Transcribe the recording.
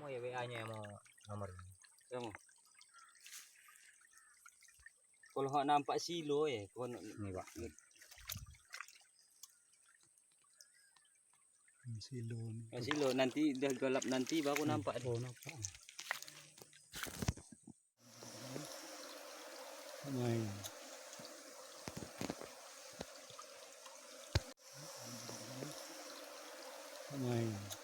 Mau ya WA-nya mau nomor. Kamu. Kalau nggak nampak silo ya, kalau Ini Pak. Silo. silo nanti udah gelap nanti baru nampak. Oh, nampak. Main. Main.